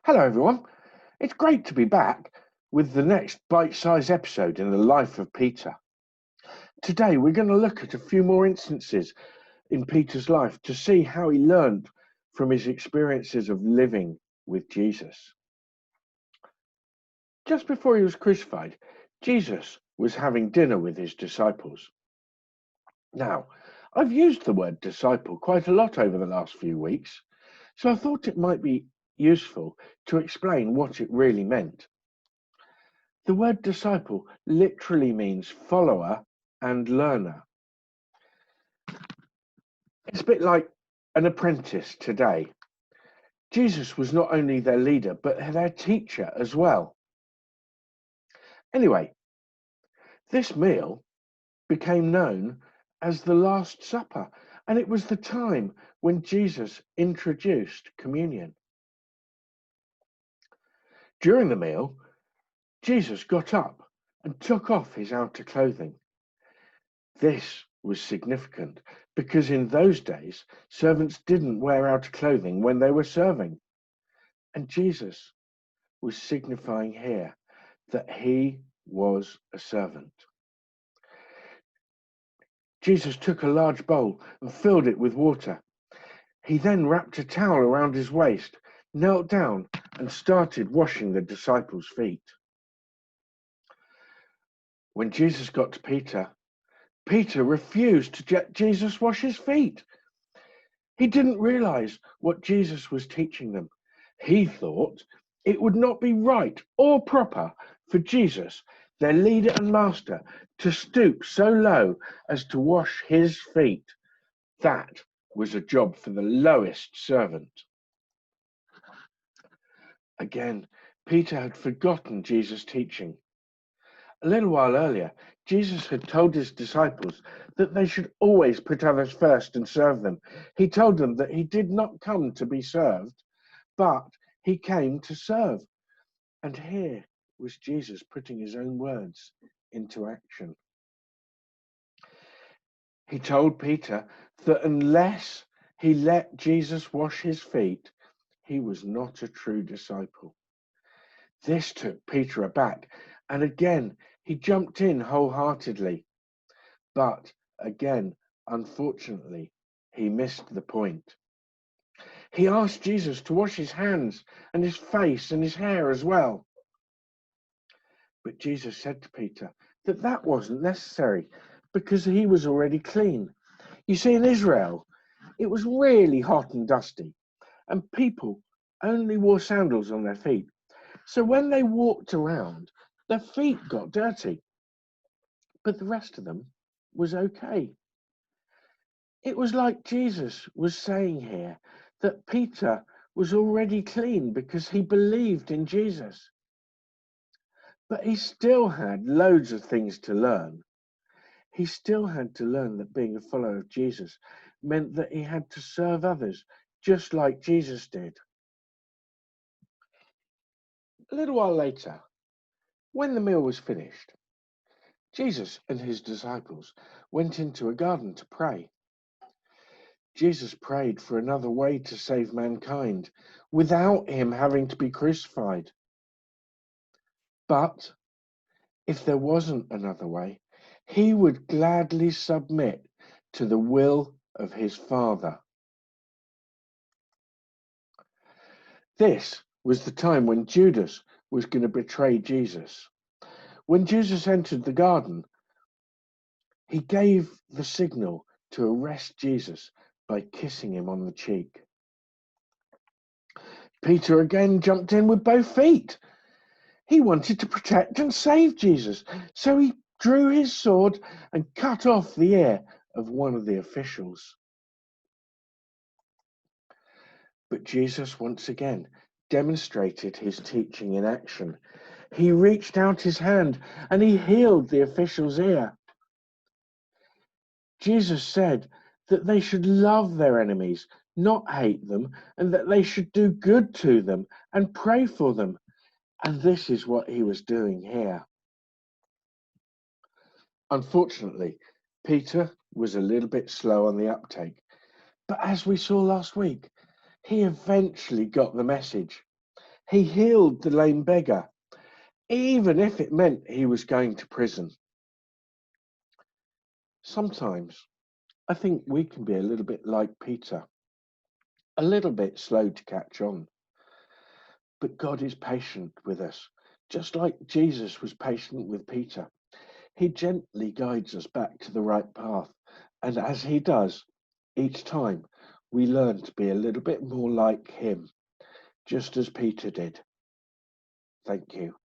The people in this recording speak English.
Hello, everyone. It's great to be back with the next bite-sized episode in the life of Peter. Today, we're going to look at a few more instances in Peter's life to see how he learned from his experiences of living with Jesus. Just before he was crucified, Jesus was having dinner with his disciples. Now, I've used the word disciple quite a lot over the last few weeks, so I thought it might be useful to explain what it really meant. The word disciple literally means follower and learner. It's a bit like an apprentice today. Jesus was not only their leader, but their teacher as well. Anyway, this meal became known as the Last Supper, and it was the time when Jesus introduced communion. During the meal, Jesus got up and took off his outer clothing. This was significant because in those days, servants didn't wear outer clothing when they were serving. And Jesus was signifying here that he was a servant. Jesus took a large bowl and filled it with water. He then wrapped a towel around his waist, knelt down, and started washing the disciples' feet. When Jesus got to Peter, Peter refused to let Jesus wash his feet. He didn't realize what Jesus was teaching them. He thought it would not be right or proper for Jesus, their leader and master, to stoop so low as to wash his feet. That was a job for the lowest servant. Again, Peter had forgotten Jesus' teaching. A little while earlier, Jesus had told his disciples that they should always put others first and serve them. He told them that he did not come to be served, but he came to serve. And here was Jesus putting his own words into action. He told Peter that unless he let Jesus wash his feet, he was not a true disciple. This took Peter aback, and again he jumped in wholeheartedly. But again, unfortunately, he missed the point. He asked Jesus to wash his hands and his face and his hair as well. But Jesus said to Peter that that wasn't necessary because he was already clean. You see, in Israel, it was really hot and dusty, and people only wore sandals on their feet. So when they walked around, their feet got dirty, but the rest of them was okay. It was like Jesus was saying here that Peter was already clean because he believed in Jesus. But he still had loads of things to learn. He still had to learn that being a follower of Jesus meant that he had to serve others just like Jesus did. A little while later, when the meal was finished, Jesus and his disciples went into a garden to pray. Jesus prayed for another way to save mankind without him having to be crucified. But if there wasn't another way, he would gladly submit to the will of his Father. This was the time when Judas was going to betray Jesus. When Jesus entered the garden, he gave the signal to arrest Jesus by kissing him on the cheek. Peter again jumped in with both feet. He wanted to protect and save Jesus, so he drew his sword and cut off the ear of one of the officials. But Jesus once again demonstrated his teaching in action. He reached out his hand and he healed the official's ear. Jesus said that they should love their enemies, not hate them, and that they should do good to them and pray for them. And this is what he was doing here. Unfortunately, Peter was a little bit slow on the uptake, but as we saw last week, he eventually got the message. He healed the lame beggar, even if it meant he was going to prison. Sometimes I think we can be a little bit like Peter, a little bit slow to catch on. But God is patient with us, just like Jesus was patient with Peter. He gently guides us back to the right path. And as he does, each time we learn to be a little bit more like him, just as Peter did. Thank you.